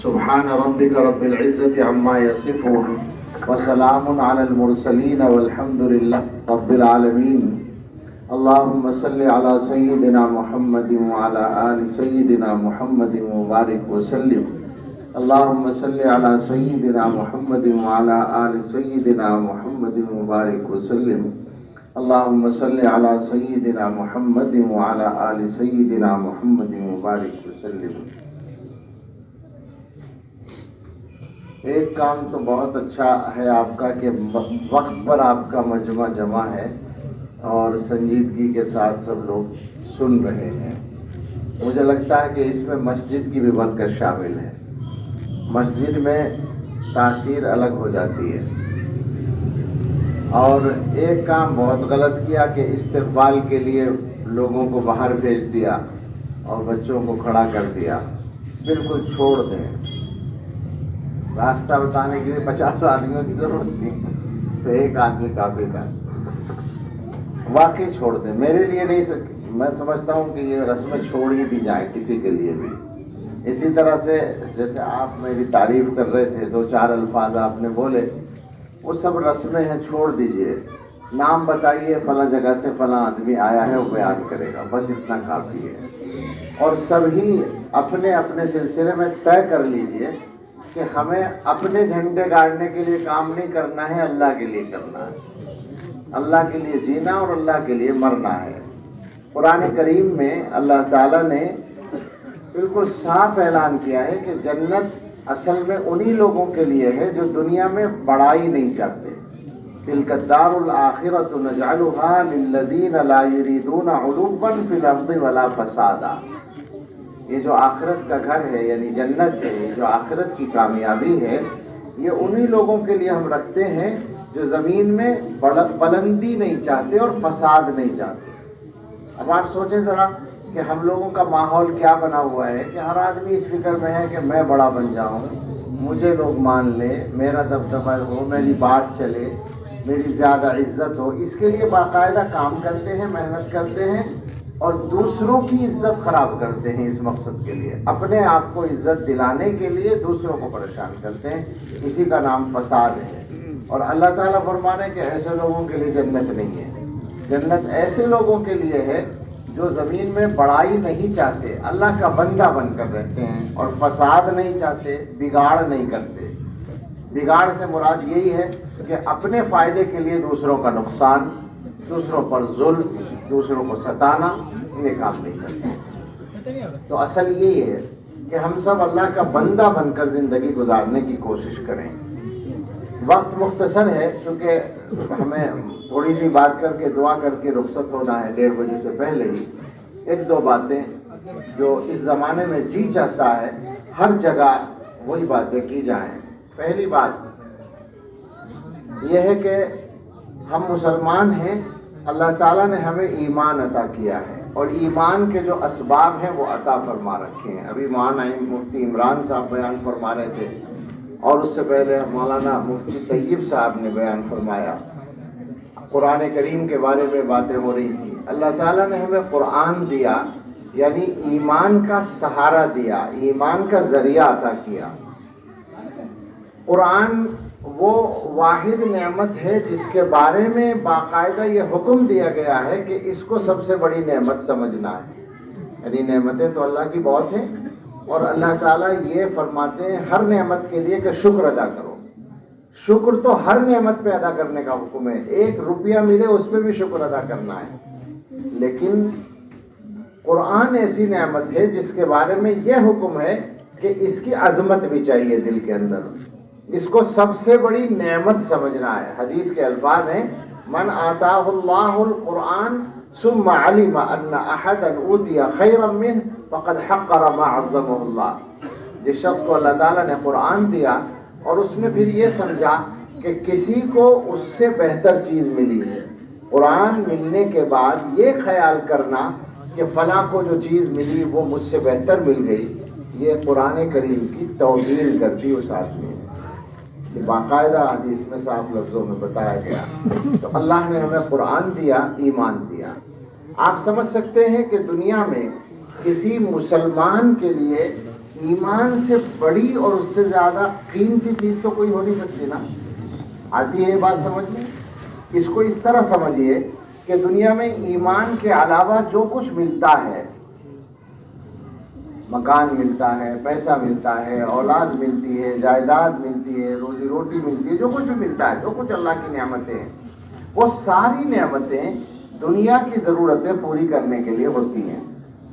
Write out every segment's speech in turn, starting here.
سبحان ربك رب العزة عما يصفون وسلام على المرسلين والحمد لله رب العالمين. اللهم صل على سيدنا محمد وعلى آل سيدنا محمد وبارك وسلم. اللهم صل على سيدنا محمد وعلى آل سيدنا محمد وبارك وسلم. اللهم صل على سيدنا محمد وعلى آل سيدنا محمد وبارك وسلم. ایک کام تو بہت اچھا ہے آپ کا کہ وقت پر آپ کا مجمع جمع ہے اور سنجیدگی کے ساتھ سب لوگ سن رہے ہیں. مجھے لگتا ہے کہ اس میں مسجد کی بھی برکت شامل ہے. مسجد میں تاثیر الگ ہو جاتی ہے. اور ایک کام بہت غلط کیا کہ استقبال کے لیے لوگوں کو باہر بھیج دیا اور بچوں کو کھڑا کر دیا. بالکل چھوڑ دیں. راستہ بتانے کے لیے 50 آدمیوں کی ضرورت تھی تو ایک آدمی کافی تھا. واقعی چھوڑ دیں. میرے لیے نہیں میں سمجھتا ہوں کہ یہ رسمیں چھوڑ ہی دی جائیں کسی کے لیے بھی. اسی طرح سے جیسے آپ میری تعریف کر رہے تھے 2-4 الفاظ آپ نے بولے وہ سب رسمیں ہیں, چھوڑ دیجئے. نام بتائیے فلاں جگہ سے فلاں آدمی آیا ہے وہ بیان کرے گا, بس اتنا کافی ہے. اور سبھی اپنے اپنے سلسلے میں طے کر لیجئے کہ ہمیں اپنے جھنڈے گاڑنے کے لیے کام نہیں کرنا ہے, اللہ کے لیے کرنا ہے. اللہ کے لیے جینا اور اللہ کے لیے مرنا ہے. قرآن کریم میں اللہ تعالیٰ نے بالکل صاف اعلان کیا ہے کہ جنت اصل میں انہی لوگوں کے لیے ہے جو دنیا میں بڑائی نہیں چاہتے. تلک الدار الآخرۃ نجعلها للذین لا یریدون علوا فی الارض ولا فسادا. یہ جو آخرت کا گھر ہے یعنی جنت ہے, یہ جو آخرت کی کامیابی ہے, یہ انہی لوگوں کے لیے ہم رکھتے ہیں جو زمین میں بلندی نہیں چاہتے اور فساد نہیں چاہتے. اب آپ سوچیں ذرا کہ ہم لوگوں کا ماحول کیا بنا ہوا ہے کہ ہر آدمی اس فکر میں ہے کہ میں بڑا بن جاؤں, مجھے لوگ مان لیں, میرا دبدبہ ہو, میری بات چلے, میری زیادہ عزت ہو. اس کے لیے باقاعدہ کام کرتے ہیں, محنت کرتے ہیں اور دوسروں کی عزت خراب کرتے ہیں. اس مقصد کے لیے اپنے آپ کو عزت دلانے کے لیے دوسروں کو پریشان کرتے ہیں. اسی کا نام فساد ہے. اور اللہ تعالیٰ فرما رہے ہیں کہ ایسے لوگوں کے لیے جنت نہیں ہے. جنت ایسے لوگوں کے لیے ہے جو زمین میں بڑائی نہیں چاہتے, اللہ کا بندہ بن کر رہتے ہیں اور فساد نہیں چاہتے, بگاڑ نہیں کرتے. بگاڑ سے مراد یہی ہے کہ اپنے فائدے کے لیے دوسروں کا نقصان, دوسروں پر ظلم, دوسروں کو ستانا, یہ کام نہیں کرتے. تو اصل یہی ہے کہ ہم سب اللہ کا بندہ بن کر زندگی گزارنے کی کوشش کریں. وقت مختصر ہے کیونکہ ہمیں تھوڑی سی بات کر کے دعا کر کے رخصت ہونا ہے 1:30 بجے سے پہلے ہی. 1-2 باتیں جو اس زمانے میں جی چاہتا ہے ہر جگہ وہی باتیں کی جائیں. پہلی بات یہ ہے کہ ہم مسلمان ہیں, اللہ تعالیٰ نے ہمیں ایمان عطا کیا ہے اور ایمان کے جو اسباب ہیں وہ عطا فرما رکھے ہیں. ابھی مولانا مفتی عمران صاحب بیان فرما رہے تھے اور اس سے پہلے مولانا مفتی طیب صاحب نے بیان فرمایا. قرآن کریم کے بارے میں باتیں ہو رہی تھی. اللہ تعالیٰ نے ہمیں قرآن دیا یعنی ایمان کا سہارا دیا, ایمان کا ذریعہ عطا کیا. قرآن وہ واحد نعمت ہے جس کے بارے میں باقاعدہ یہ حکم دیا گیا ہے کہ اس کو سب سے بڑی نعمت سمجھنا ہے. یعنی نعمتیں تو اللہ کی بہت ہیں اور اللہ تعالیٰ یہ فرماتے ہیں ہر نعمت کے لیے کہ شکر ادا کرو. شکر تو ہر نعمت پہ ادا کرنے کا حکم ہے. 1 روپیہ ملے اس پہ بھی شکر ادا کرنا ہے. لیکن قرآن ایسی نعمت ہے جس کے بارے میں یہ حکم ہے کہ اس کی عظمت بھی چاہیے دل کے اندر, اس کو سب سے بڑی نعمت سمجھنا ہے. حدیث کے الفاظ ہیں من آتاہ اللہ القرآن ثم علم ان احدا اوتی خیرا منہ فقد حقر ما عظمہ اللہ. جس شخص کو اللہ تعالیٰ نے قرآن دیا اور اس نے پھر یہ سمجھا کہ کسی کو اس سے بہتر چیز ملی ہے, قرآن ملنے کے بعد یہ خیال کرنا کہ فلاں کو جو چیز ملی وہ مجھ سے بہتر مل گئی, یہ قرآن کریم کی توہین کرتی اس آدمی نے. یہ باقاعدہ حدیث میں صاف لفظوں میں بتایا گیا. تو اللہ نے ہمیں قرآن دیا, ایمان دیا. آپ سمجھ سکتے ہیں کہ دنیا میں کسی مسلمان کے لیے ایمان سے بڑی اور اس سے زیادہ قیمتی چیز تو کوئی ہو نہیں سکتی نا. آتی ہے یہ بات سمجھ میں؟ اس کو اس طرح سمجھیے کہ دنیا میں ایمان کے علاوہ جو کچھ ملتا ہے، مکان ملتا ہے، پیسہ ملتا ہے، اولاد ملتی ہے، جائیداد ملتی ہے، روزی روٹی ملتی ہے، جو کچھ بھی ملتا ہے، جو کچھ اللہ کی نعمتیں ہیں، وہ ساری نعمتیں دنیا کی ضرورتیں پوری کرنے کے لیے ہوتی ہیں.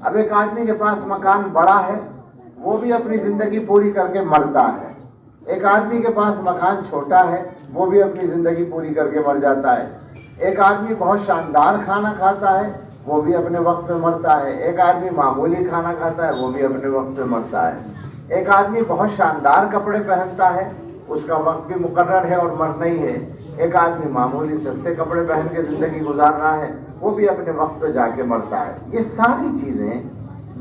اب ایک آدمی کے پاس مکان بڑا ہے، وہ بھی اپنی زندگی پوری کر کے مرتا ہے. ایک آدمی کے پاس مکان چھوٹا ہے، وہ بھی اپنی زندگی پوری کر کے مر جاتا ہے. ایک آدمی بہت شاندار کھانا کھاتا ہے، وہ بھی اپنے وقت میں مرتا ہے. ایک آدمی معمولی کھانا کھاتا ہے، وہ بھی اپنے وقت میں مرتا ہے. ایک آدمی بہت شاندار کپڑے پہنتا ہے، اس کا وقت بھی مقرر ہے اور مرنا ہی ہے. ایک آدمی معمولی سستے کپڑے پہن کے زندگی گزار رہا ہے، وہ بھی اپنے وقت پہ جا کے مرتا ہے. یہ ساری چیزیں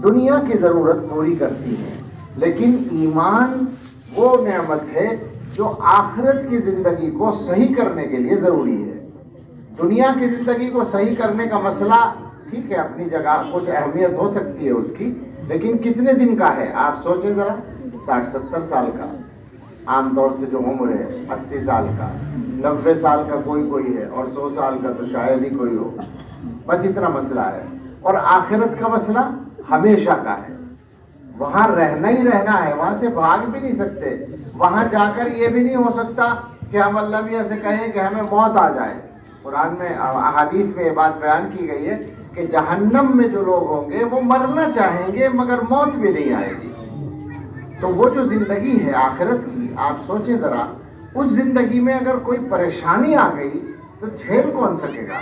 دنیا کی ضرورت پوری کرتی ہیں، لیکن ایمان وہ نعمت ہے جو آخرت کی زندگی کو صحیح کرنے کے لیے ضروری ہے. دنیا کی زندگی کو صحیح کرنے کا مسئلہ ٹھیک ہے، اپنی جگہ کچھ اہمیت ہو سکتی ہے اس کی، لیکن کتنے دن کا ہے آپ سوچیں ذرا. 60-70 سال کا عام طور سے جو عمر ہے، 80 سال کا، 90 سال کا کوئی ہے، اور 100 سال کا تو شاید ہی کوئی ہو. بس اتنا مسئلہ ہے. اور آخرت کا مسئلہ ہمیشہ کا ہے. وہاں رہنا ہی رہنا ہے، وہاں سے بھاگ بھی نہیں سکتے. وہاں جا کر یہ بھی نہیں ہو سکتا کہ ہم اللہ میاں سے کہیں کہ ہمیں موت آ جائے. قرآن میں احادیث میں یہ بات بیان کی گئی ہے کہ جہنم میں جو لوگ ہوں گے وہ مرنا چاہیں گے مگر موت بھی نہیں آئے گی. تو وہ جو زندگی ہے آخرت کی، آپ سوچیں ذرا، اس زندگی میں اگر کوئی پریشانی آ گئی تو جھیل کون سکے گا؟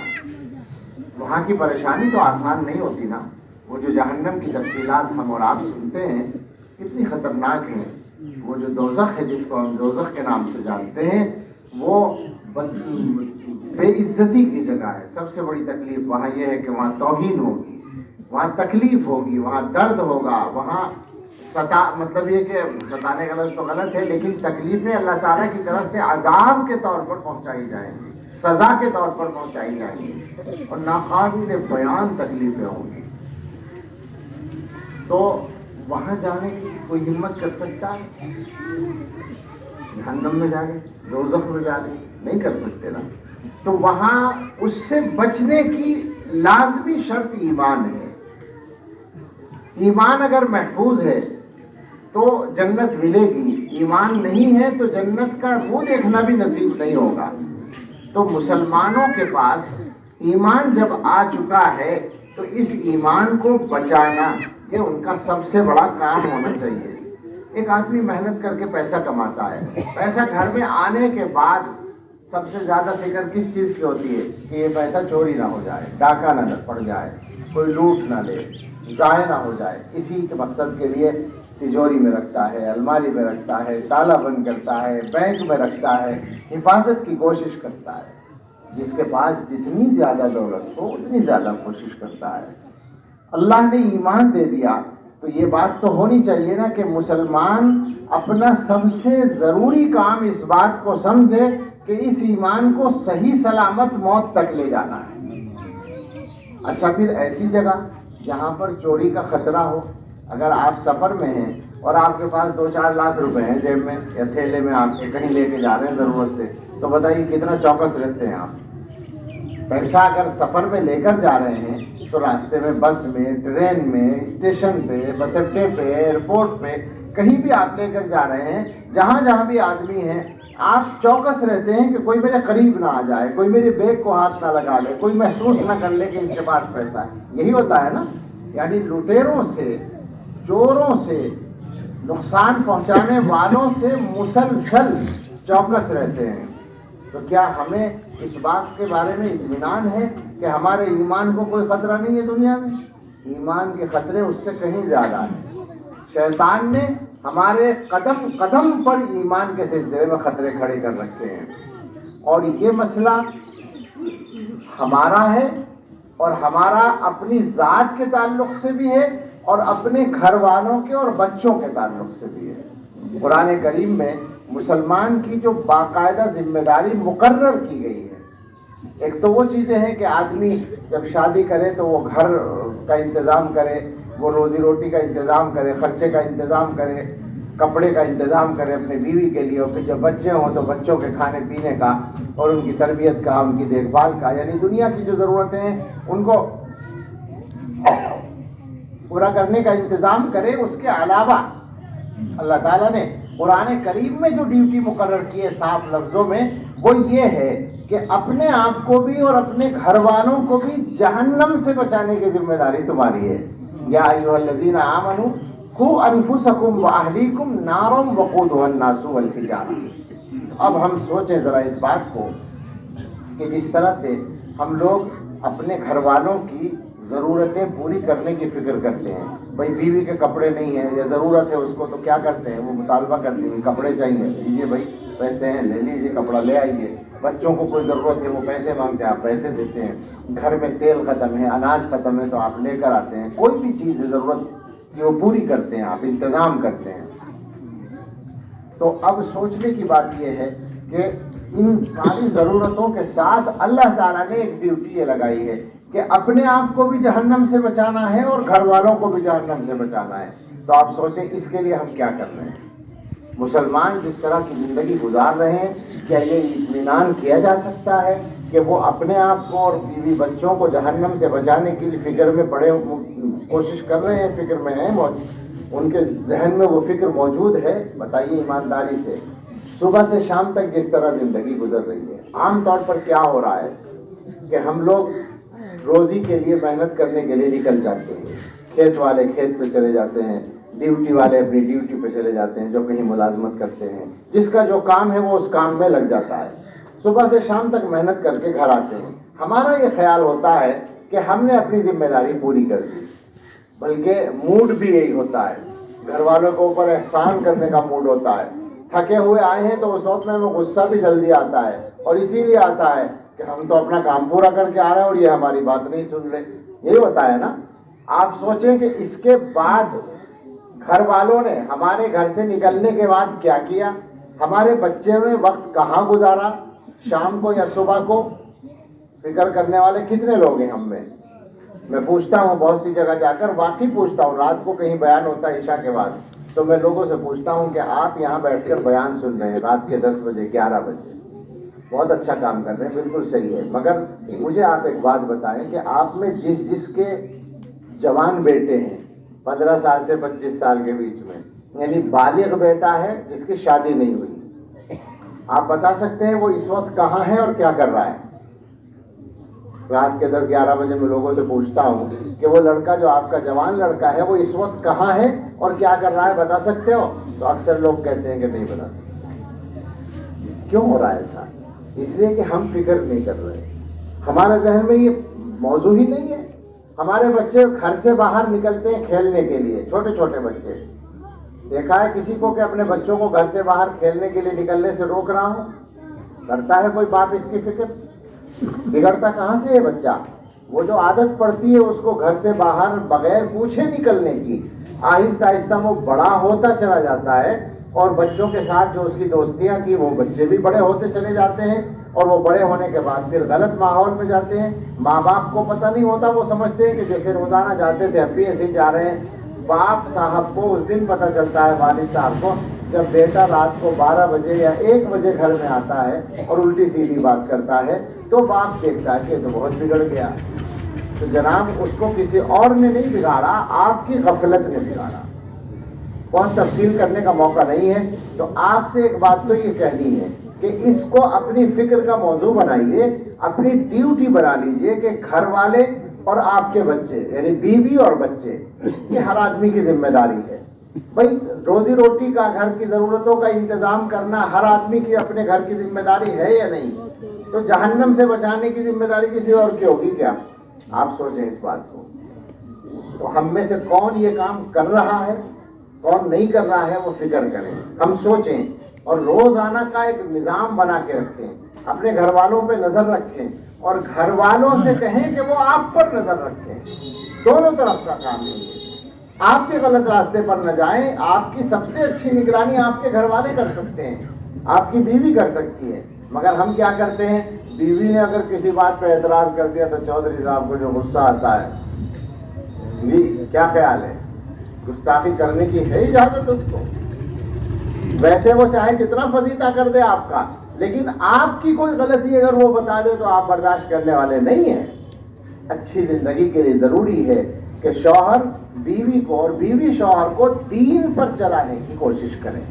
وہاں کی پریشانی تو آسان نہیں ہوتی نا. وہ جو جہنم کی تفصیلات ہم اور آپ سنتے ہیں کتنی خطرناک ہیں. وہ جو دوزخ ہے، جس کو ہم دوزخ کے نام سے جانتے ہیں، وہ بے عزتی کی جگہ ہے. سب سے بڑی تکلیف وہاں یہ ہے کہ وہاں توہین ہوگی، وہاں تکلیف ہوگی، وہاں درد ہوگا، وہاں مطلب یہ کہ ستانے کا لفظ تو غلط ہے، لیکن تکلیفیں اللہ تعالیٰ کی طرف سے عذاب کے طور پر پہنچائی جائیں گی، سزا کے طور پر پہنچائی جائیں گی، اور ناقابل بیان تکلیفیں ہوں گی. تو وہاں جانے کی کوئی ہمت کر سکتا ہے؟ جہنم میں جانے، دوزخ میں جانے نہیں کر سکتے نا. تو وہاں اس سے بچنے کی لازمی شرط ایمان ہے. ایمان اگر محفوظ ہے تو جنت ملے گی، ایمان نہیں ہے تو جنت کا منہ دیکھنا بھی نصیب نہیں ہوگا. تو مسلمانوں کے پاس ایمان جب آ چکا ہے تو اس ایمان کو بچانا یہ ان کا سب سے بڑا کام ہونا چاہیے. ایک آدمی محنت کر کے پیسہ کماتا ہے، پیسہ گھر میں آنے کے بعد سب سے زیادہ فکر کس چیز کی ہوتی ہے کہ یہ پیسہ چوری نہ ہو جائے، ڈاکہ نہ پڑ جائے، کوئی لوٹ نہ لے، ضائع نہ ہو جائے. اسی کے مقصد کے لیے تجوری میں رکھتا ہے، الماری میں رکھتا ہے، تالا بند کرتا ہے، بینک میں رکھتا ہے، حفاظت کی کوشش کرتا ہے. جس کے پاس جتنی زیادہ دولت ہو اتنی زیادہ کوشش کرتا ہے. اللہ نے ایمان دے دیا تو یہ بات تو ہونی چاہیے نا کہ مسلمان اپنا سب سے ضروری کام اس بات کو سمجھے کہ اس ایمان کو صحیح سلامت موت تک لے جانا ہے. اچھا، پھر ایسی جگہ جہاں پر چوری کا خطرہ ہو، اگر آپ سفر میں ہیں اور آپ کے پاس 2-4 لاکھ روپے ہیں جیب میں یا تھیلے میں، آپ کے کہیں لے کے جا رہے ہیں ضرورت سے، تو بتائیے کتنا چوکس رہتے ہیں آپ. پیسہ اگر سفر میں لے کر جا رہے ہیں تو راستے میں، بس میں، ٹرین میں، اسٹیشن پہ، بس اڈے پہ، ایئرپورٹ پہ، کہیں بھی آپ لے کر جا رہے ہیں، جہاں جہاں بھی آدمی ہیں، آپ چوکس رہتے ہیں کہ کوئی میرے قریب نہ آ جائے، کوئی میرے بیگ کو ہاتھ نہ لگا لے، کوئی محسوس نہ کر لے کہ ان کے پاس پیسہ ہے. یہی ہوتا ہے نا. یعنی لٹیروں سے، چوروں سے، نقصان پہنچانے والوں سے مسلسل چوکس رہتے ہیں. تو کیا ہمیں اس بات کے بارے میں اطمینان ہے کہ ہمارے ایمان کو کوئی خطرہ نہیں ہے دنیا میں؟ ایمان کے خطرے اس سے کہیں زیادہ ہیں. شیطان نے ہمارے قدم قدم پر ایمان کے سلسلے میں خطرے کھڑے کر رکھے ہیں. اور یہ مسئلہ ہمارا ہے، اور ہمارا اپنی ذات کے تعلق سے بھی ہے، اور اپنے گھر والوں کے اور بچوں کے تعلق سے بھی ہے. قرآن کریم میں مسلمان کی جو باقاعدہ ذمہ داری مقرر کی گئی ہے، ایک تو وہ چیزیں ہیں کہ آدمی جب شادی کرے تو وہ گھر کا انتظام کرے، وہ روزی روٹی کا انتظام کرے، خرچے کا انتظام کرے، کپڑے کا انتظام کرے اپنے بیوی کے لیے، اور پھر جب بچے ہوں تو بچوں کے کھانے پینے کا اور ان کی تربیت کا، ان کی دیکھ بھال کا، یعنی دنیا کی جو ضرورتیں ہیں ان کو پورا کرنے کا انتظام کرے۔ اس کے علاوہ اللہ تعالیٰ نے قرآن کریم میں جو ڈیوٹی مقرر کی ہے صاف لفظوں میں، وہ یہ ہے کہ اپنے آپ کو بھی اور اپنے گھر والوں کو بھی جہنم سے بچانے کی ذمہ داری تمہاری ہے۔ یا ایھا الذین آمنوا قوا انفسکم واہلیکم نارا وقودھا الناس والحجارہ۔ اب ہم سوچیں ذرا اس بات کو کہ جس طرح سے ہم لوگ اپنے گھر والوں کی ضرورتیں پوری کرنے کی فکر کرتے ہیں، بھائی بیوی کے کپڑے نہیں ہیں یا ضرورت ہے اس کو، تو کیا کرتے ہیں، وہ مطالبہ کرتے ہیں کپڑے چاہیے، لیجیے بھائی پیسے ہیں لے لیجیے، کپڑا لے آئیے۔ بچوں کو کوئی ضرورت ہے وہ پیسے مانگتے ہیں، آپ پیسے دیتے ہیں۔ گھر میں تیل ختم ہے، اناج ختم ہے تو آپ لے کر آتے ہیں۔ کوئی بھی چیز ہے ضرورت کی وہ پوری کرتے ہیں، آپ انتظام کرتے ہیں۔ تو اب سوچنے کی بات یہ ہے کہ ان ساری ضرورتوں کے ساتھ اللہ تعالیٰ نے ایک ڈیوٹی یہ لگائی ہے کہ اپنے آپ کو بھی جہنم سے بچانا ہے اور گھر والوں کو بھی جہنم سے بچانا ہے۔ تو آپ سوچیں اس کے لیے ہم کیا کر رہے ہیں؟ مسلمان جس طرح کی زندگی گزار رہے ہیں، کیا یہ اطمینان کیا جا سکتا ہے کہ وہ اپنے آپ کو اور بیوی بچوں کو جہنم سے بچانے کے لیے فکر میں پڑے کوشش کر رہے ہیں، فکر میں ہیں، ان کے ذہن میں وہ فکر موجود ہے؟ بتائیے ایمانداری سے۔ صبح سے شام تک جس طرح زندگی گزر رہی ہے، عام طور پر کیا ہو رہا ہے کہ ہم لوگ روزی کے لیے محنت کرنے کے لیے نکل جاتے ہیں، کھیت والے کھیت پہ چلے جاتے ہیں، ڈیوٹی والے اپنی ڈیوٹی پہ چلے جاتے ہیں، جو کہیں ملازمت کرتے ہیں، جس کا جو کام ہے وہ اس کام میں لگ جاتا ہے، صبح سے شام تک محنت کر کے گھر آتے ہیں۔ ہمارا یہ خیال ہوتا ہے کہ ہم نے اپنی ذمہ داری پوری کر دی، بلکہ موڈ بھی یہی ہوتا ہے، گھر والوں کے اوپر احسان کرنے کا موڈ ہوتا ہے۔ تھکے ہوئے آئے ہیں تو اس وقت میں غصہ بھی جلدی آتا ہے، اور اسی لیے آتا ہے کہ ہم تو اپنا کام پورا کر کے آ رہے ہیں اور یہ ہماری بات نہیں سن رہے، یہی ہوتا ہے نا۔ آپ سوچیں کہ اس کے بعد گھر والوں نے ہمارے گھر سے نکلنے کے بعد کیا کیا، ہمارے بچے نے وقت کہاں گزارا، شام کو یا صبح کو؟ فکر کرنے والے کتنے لوگ ہیں ہم میں پوچھتا ہوں بہت سی جگہ جا کر، واقعی پوچھتا ہوں، رات کو کہیں بیان ہوتا ہے عشاء کے بعد تو میں لوگوں سے پوچھتا ہوں کہ آپ یہاں بیٹھ کر بیان سن رہے ہیں رات کے 10 بجے 11 بجے، بہت اچھا کام کر رہے ہیں، بالکل صحیح ہے، مگر مجھے آپ ایک بات بتائیں کہ آپ میں جس کے جوان بیٹے ہیں 15 سال سے 25 سال کے بیچ میں، یعنی بالغ بیٹا ہے جس کی شادی نہیں ہوئی، آپ بتا سکتے ہیں وہ اس وقت کہاں ہے اور کیا کر رہا ہے؟ رات کے 10-11 بجے میں لوگوں سے پوچھتا ہوں کہ وہ لڑکا جو آپ کا جوان لڑکا ہے وہ اس وقت کہاں ہے اور کیا کر رہا ہے، بتا سکتے ہو؟ تو اکثر لوگ کہتے ہیں کہ نہیں بتا سکتے۔ کیوں ہو رہا ہے ایسا؟ اس لیے کہ ہم فکر نہیں کر رہے، ہمارے ذہن میں یہ موضوع ہی نہیں ہے۔ ہمارے بچے گھر سے باہر نکلتے ہیں کھیلنے کے لیے، چھوٹے چھوٹے بچے، دیکھا ہے کسی کو کہ اپنے بچوں کو گھر سے باہر کھیلنے کے لیے نکلنے سے روک رہا ہوں؟ کرتا ہے کوئی باپ اس کی فکر؟ بگڑتا کہاں سے ہے بچہ؟ وہ جو عادت پڑتی ہے اس کو گھر سے باہر بغیر پوچھے نکلنے کی، آہستہ آہستہ وہ بڑا ہوتا چلا جاتا ہے، اور بچوں کے ساتھ جو اس کی دوستیاں تھی وہ بچے بھی بڑے ہوتے چلے جاتے ہیں، اور وہ بڑے ہونے کے بعد پھر غلط ماحول میں جاتے ہیں۔ ماں باپ کو پتہ نہیں ہوتا، وہ سمجھتے ہیں کہ جیسے روزانہ جاتے تھے اب بھی ایسے ہی جا رہے ہیں۔ باپ صاحب کو اس دن پتہ چلتا ہے، والد صاحب کو، جب بیٹا رات کو 12 بجے یا 1 بجے گھر میں آتا ہے اور الٹی سیدھی بات کرتا ہے، تو باپ دیکھتا ہے کہ تو بہت بگڑ گیا۔ تو جناب اس کو کسی اور نے نہیں بگاڑا، آپ کی غفلت نے بگاڑا۔ بہت تفصیل کرنے کا موقع نہیں ہے، تو آپ سے ایک بات تو یہ کہنی ہے کہ اس کو اپنی فکر کا موضوع بنائیے، اپنی ڈیوٹی بنا لیجئے کہ گھر والے اور آپ کے بچے، یعنی بیوی اور بچے، یہ ہر آدمی کی ذمہ داری ہے۔ بھائی روزی روٹی کا، گھر کی ضرورتوں کا انتظام کرنا ہر آدمی کی اپنے گھر کی ذمہ داری ہے یا نہیں؟ تو جہنم سے بچانے کی ذمہ داری کسی اور کی ہوگی کیا؟ آپ سوچیں اس بات کو۔ تو ہم میں سے کون یہ کام کر رہا ہے، کون نہیں کر رہا ہے، وہ فکر کریں، ہم سوچیں، اور روزانہ کا ایک نظام بنا کے رکھیں، اپنے گھر والوں پہ نظر رکھیں، اور گھر والوں سے کہیں کہ وہ آپ پر نظر رکھیں۔ دونوں طرف کا کام ہے، آپ کے غلط راستے پر نہ جائیں۔ آپ کی سب سے اچھی نگرانی آپ کے گھر والے کر سکتے ہیں، آپ کی بیوی کر سکتی ہے، مگر ہم کیا کرتے ہیں، بیوی نے اگر کسی بات پہ اعتراض کر دیا تو چودھری صاحب کو جو غصہ آتا ہے جی کیا خیال ہے؟ گستاخی کرنے کی ہے اجازت اس کو؟ ویسے وہ چاہے جتنا فضیلہ کر دے آپ کا، لیکن آپ کی کوئی غلطی اگر وہ بتا دے تو آپ برداشت کرنے والے نہیں ہیں۔ اچھی زندگی کے لیے ضروری ہے کہ شوہر بیوی کو اور بیوی شوہر کو دین پر چلانے کی کوشش کریں،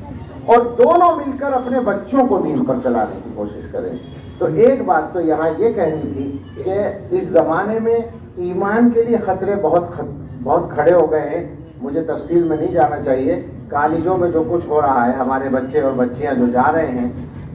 اور دونوں مل کر اپنے بچوں کو دین پر چلانے کی کوشش کریں۔ تو ایک بات تو یہاں یہ کہنی تھی کہ اس زمانے میں ایمان کے لیے خطرے بہت کھڑے ہو گئے ہیں۔ مجھے تفصیل میں نہیں جانا چاہیے، کالجوں میں جو کچھ ہو رہا ہے، ہمارے بچے اور بچیاں جو جا رہے ہیں،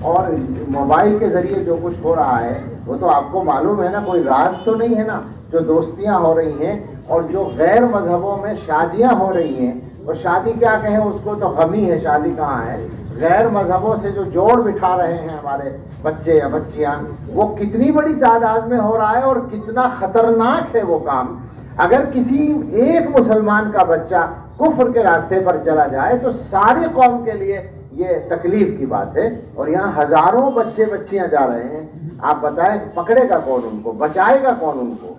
اور موبائل کے ذریعے جو کچھ ہو رہا ہے، وہ تو آپ کو معلوم ہے نا، کوئی راز تو نہیں ہے نا۔ جو دوستیاں ہو رہی ہیں اور جو غیر مذہبوں میں شادیاں ہو رہی ہیں، اور شادی کیا کہیں اس کو تو غم ہی ہے، شادی کہاں ہے۔ غیر مذہبوں سے جو جوڑ بٹھا رہے ہیں ہمارے بچے یا بچیاں، وہ کتنی بڑی تعداد میں ہو رہا ہے اور کتنا خطرناک ہے وہ کام۔ اگر کسی ایک مسلمان کا بچہ کفر کے راستے پر چلا جائے تو ساری قوم کے لیے یہ تکلیف کی بات ہے، اور یہاں ہزاروں بچے بچیاں جا رہے ہیں۔ آپ بتائیں پکڑے گا کون ان کو، بچائے گا کون ان کو؟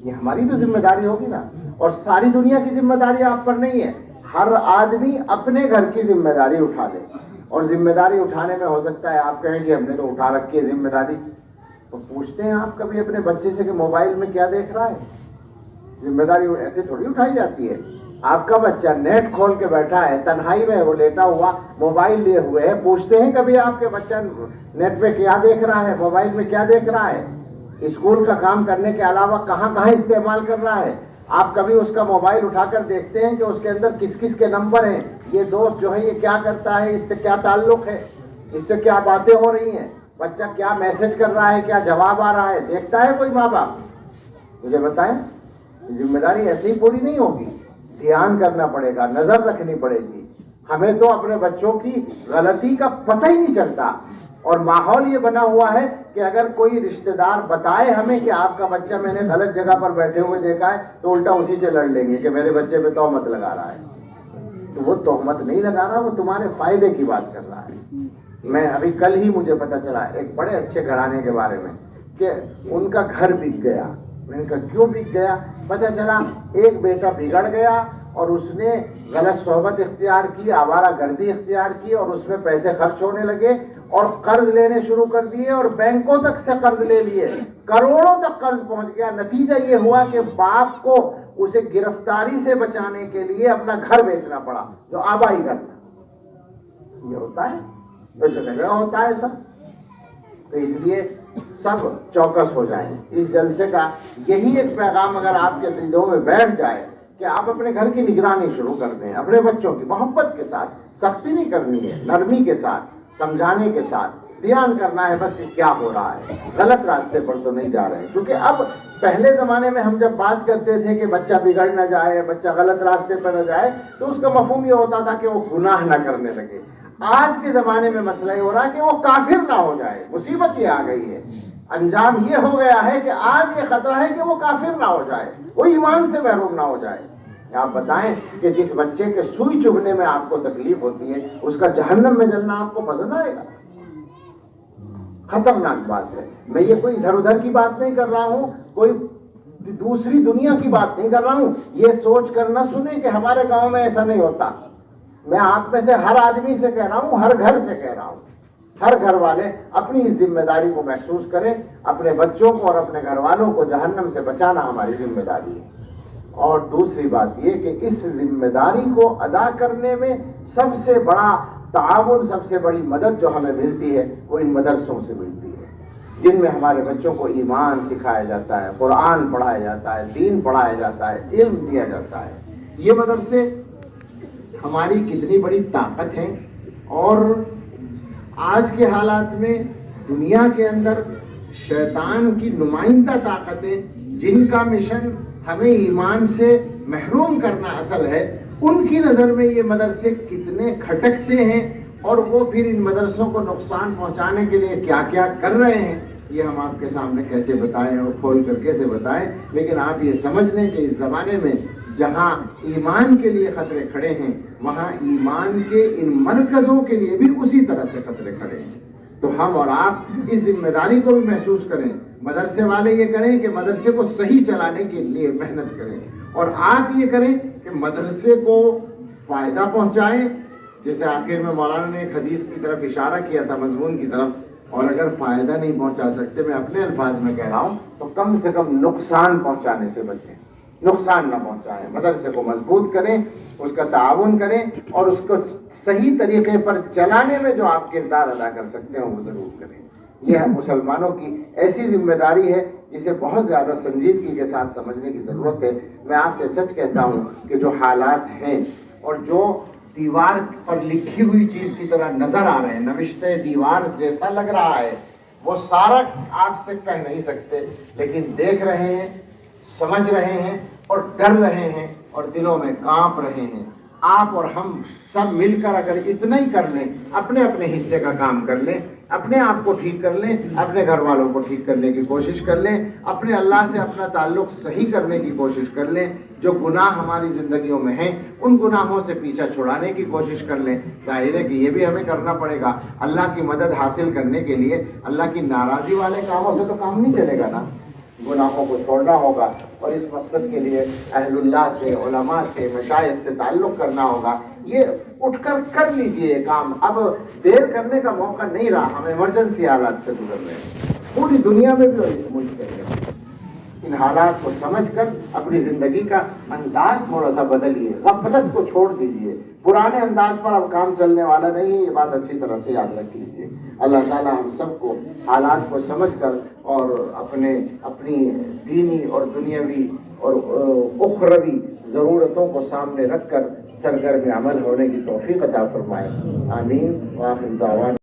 یہ ہماری تو ذمہ داری ہوگی نا، اور ساری دنیا کی ذمہ داری آپ پر نہیں ہے۔ ہر آدمی اپنے گھر کی ذمہ داری اٹھا لے، اور ذمہ داری اٹھانے میں ہو سکتا ہے آپ کہیں کہ ہم نے تو اٹھا رکھی ہے ذمہ داری، تو پوچھتے ہیں آپ کبھی اپنے بچے سے کہ موبائل میں کیا دیکھ رہا ہے؟ ذمہ داری ایسے تھوڑی اٹھائی جاتی ہے۔ آپ کا بچہ نیٹ کھول کے بیٹھا ہے، تنہائی میں وہ لیٹا ہوا موبائل لیے ہوئے ہے، پوچھتے ہیں کبھی آپ کے بچہ نیٹ پہ کیا دیکھ رہا ہے، موبائل میں کیا دیکھ رہا ہے، اسکول کا کام کرنے کے علاوہ کہاں کہاں استعمال کر رہا ہے؟ آپ کبھی اس کا موبائل اٹھا کر دیکھتے ہیں کہ اس کے اندر کس کس کے نمبر ہیں، یہ دوست جو ہے یہ کیا کرتا ہے، اس سے کیا تعلق ہے، اس سے کیا باتیں ہو رہی ہیں، بچہ کیا میسج کر رہا ہے، کیا جواب آ رہا ہے، دیکھتا ہے کوئی ماں باپ؟ مجھے بتائیں، ذمہ داری ایسے ہی پوری نہیں ہوگی، دھیان کرنا پڑے گا، نظر رکھنی پڑے گی۔ ہمیں تو اپنے بچوں کی غلطی کا پتہ ہی نہیں چلتا، اور ماحول یہ بنا ہوا ہے کہ اگر کوئی رشتہ دار بتائے ہمیں کہ آپ کا بچہ میں نے غلط جگہ پر بیٹھے ہوئے دیکھا ہے، تو الٹا اسی سے لڑ لیں گے کہ میرے بچے پہ تہمت لگا رہا ہے۔ تو وہ تہمت نہیں لگا رہا، وہ تمہارے فائدے کی بات کر رہا ہے۔ میں ابھی کل ہی مجھے پتا چلا ایک بڑے اچھے گھرانے کے بارے میں کہ ان کا گھر بک گیا۔ میں نے کہا کیوں بک گیا؟ پتا چلا ایک بیٹا بگڑ گیا اور اس نے غلط صحبت اختیار کی، آوارہ گردی اختیار کی، اور اس میں پیسے خرچ ہونے لگے اور قرض لینے شروع کر دیے، اور بینکوں تک سے قرض لے لیے، کروڑوں تک قرض پہنچ گیا۔ نتیجہ یہ ہوا کہ باپ کو اسے گرفتاری سے بچانے کے لیے اپنا گھر بیچنا پڑا، جو آبائی گھر تھا۔ یہ ہوتا ہے، جگہ ہوتا ہے سب۔ تو اس لیے سب چوکس ہو جائیں۔ اس جلسے کا یہی ایک پیغام اگر آپ کے دلوں میں بیٹھ جائے کہ آپ اپنے گھر کی نگرانی شروع کر دیں، اپنے بچوں کی محبت کے ساتھ، سختی نہیں کرنی ہے، نرمی کے ساتھ، سمجھانے کے ساتھ، دھیان کرنا ہے بس کہ کیا ہو رہا ہے، غلط راستے پر تو نہیں جا رہے ہیں۔ کیونکہ اب پہلے زمانے میں ہم جب بات کرتے تھے کہ بچہ بگڑ نہ جائے، بچہ غلط راستے پر نہ جائے، تو اس کا مفہوم یہ ہوتا تھا کہ وہ گناہ نہ کرنے لگے۔ آج کے زمانے میں مسئلہ یہ ہو رہا ہے کہ وہ کافر نہ ہو جائے۔ مصیبت یہ آ گئی ہے، انجام یہ ہو گیا ہے کہ آج یہ خطرہ ہے کہ وہ کافر نہ ہو جائے، وہ ایمان سے محروم نہ ہو جائے۔ آپ بتائیں کہ جس بچے کے سوئی چبھنے میں آپ کو تکلیف ہوتی ہے، اس کا جہنم میں جلنا آپ کو پسند آئے گا؟ خطرناک بات ہے۔ میں یہ کوئی ادھر ادھر کی بات نہیں کر رہا ہوں، کوئی دوسری دنیا کی بات نہیں کر رہا ہوں۔ یہ سوچ کر نہ سنیں کہ ہمارے گاؤں میں ایسا نہیں ہوتا۔ میں آپ میں سے ہر آدمی سے کہہ رہا ہوں، ہر گھر سے کہہ رہا ہوں، ہر گھر والے اپنی اس ذمہ داری کو محسوس کریں۔ اپنے بچوں کو اور اپنے گھر والوں کو جہنم سے بچانا ہماری ذمہ داری ہے۔ اور دوسری بات یہ کہ اس ذمہ داری کو ادا کرنے میں سب سے بڑا تعاون، سب سے بڑی مدد جو ہمیں ملتی ہے وہ ان مدرسوں سے ملتی ہے، جن میں ہمارے بچوں کو ایمان سکھایا جاتا ہے، قرآن پڑھایا جاتا ہے، دین پڑھایا جاتا ہے، علم دیا جاتا ہے۔ یہ مدرسے ہماری کتنی بڑی طاقت ہیں، اور آج کے حالات میں دنیا کے اندر شیطان کی نمائندہ طاقتیں جن کا مشن ہمیں ایمان سے محروم کرنا اصل ہے، ان کی نظر میں یہ مدرسے کتنے کھٹکتے ہیں، اور وہ پھر ان مدرسوں کو نقصان پہنچانے کے لیے کیا کیا کر رہے ہیں، یہ ہم آپ کے سامنے کیسے بتائیں اور کھول کر کیسے بتائیں۔ لیکن آپ یہ سمجھ لیں کہ اس زمانے میں جہاں ایمان کے لیے خطرے کھڑے ہیں، وہاں ایمان کے ان مرکزوں کے لیے بھی اسی طرح سے خطرے کھڑے ہیں۔ تو ہم اور آپ اس ذمہ داری کو بھی محسوس کریں، مدرسے والے یہ کریں کہ مدرسے کو صحیح چلانے کے لیے محنت کریں، اور آپ یہ کریں کہ مدرسے کو فائدہ پہنچائیں، جیسے آخر میں مولانا نے ایک حدیث کی طرف اشارہ کیا تھا، مضمون کی طرف، اور اگر فائدہ نہیں پہنچا سکتے، میں اپنے الفاظ میں کہہ رہا ہوں، تو کم سے کم نقصان پہنچانے سے بچیں، نقصان نہ پہنچائیں، مدرسے کو مضبوط کریں، اس کا تعاون کریں، اور اس کو صحیح طریقے پر چلانے میں جو آپ کردار ادا کر سکتے ہیں وہ ضرور کریں۔ یہ مسلمانوں کی ایسی ذمہ داری ہے جسے بہت زیادہ سنجیدگی کے ساتھ سمجھنے کی ضرورت ہے۔ میں آپ سے سچ کہتا ہوں کہ جو حالات ہیں اور جو دیوار پر لکھی ہوئی چیز کی طرح نظر آ رہے ہیں، نوشتے دیوار جیسا لگ رہا ہے، وہ سارا آپ سے کہہ نہیں سکتے، لیکن دیکھ رہے ہیں، سمجھ رہے ہیں اور ڈر رہے ہیں اور دلوں میں کانپ رہے ہیں۔ آپ اور ہم سب مل کر اگر اتنا ہی کر لیں، اپنے اپنے حصے کا کام کر لیں، اپنے آپ کو ٹھیک کر لیں، اپنے گھر والوں کو ٹھیک کرنے کی کوشش کر لیں، اپنے اللہ سے اپنا تعلق صحیح کرنے کی کوشش کر لیں، جو گناہ ہماری زندگیوں میں ہیں ان گناہوں سے پیچھا چھڑانے کی کوشش کر لیں، ظاہر ہے کہ یہ بھی ہمیں کرنا پڑے گا۔ اللہ کی مدد حاصل کرنے کے لیے اللہ کی ناراضی والے کاموں سے تو کام نہیں چلے گا نا، گناہوں کو چھوڑنا ہوگا، اور اس مقصد کے لیے اہل اللہ سے، علماء سے، مشائخ سے تعلق کرنا ہوگا۔ یہ اٹھ کر لیجئے یہ کام، اب دیر کرنے کا موقع نہیں رہا، ہم ایمرجنسی حالات سے گزر رہے ہیں، پوری دنیا میں بھی اور اس ملک میں۔ ان حالات کو سمجھ کر اپنی زندگی کا انداز تھوڑا سا بدلیے، غفلت کو چھوڑ دیجئے، پرانے انداز پر اب کام چلنے والا نہیں ہے، یہ بات اچھی طرح سے یاد رکھ لیجیے۔ اللہ تعالیٰ ہم سب کو حالات کو سمجھ کر اور اپنی دینی اور دنیاوی اور اخروی ضرورتوں کو سامنے رکھ کر سرگرم عمل ہونے کی توفیق عطا فرمائے۔ آمین۔ وآخر دعوانا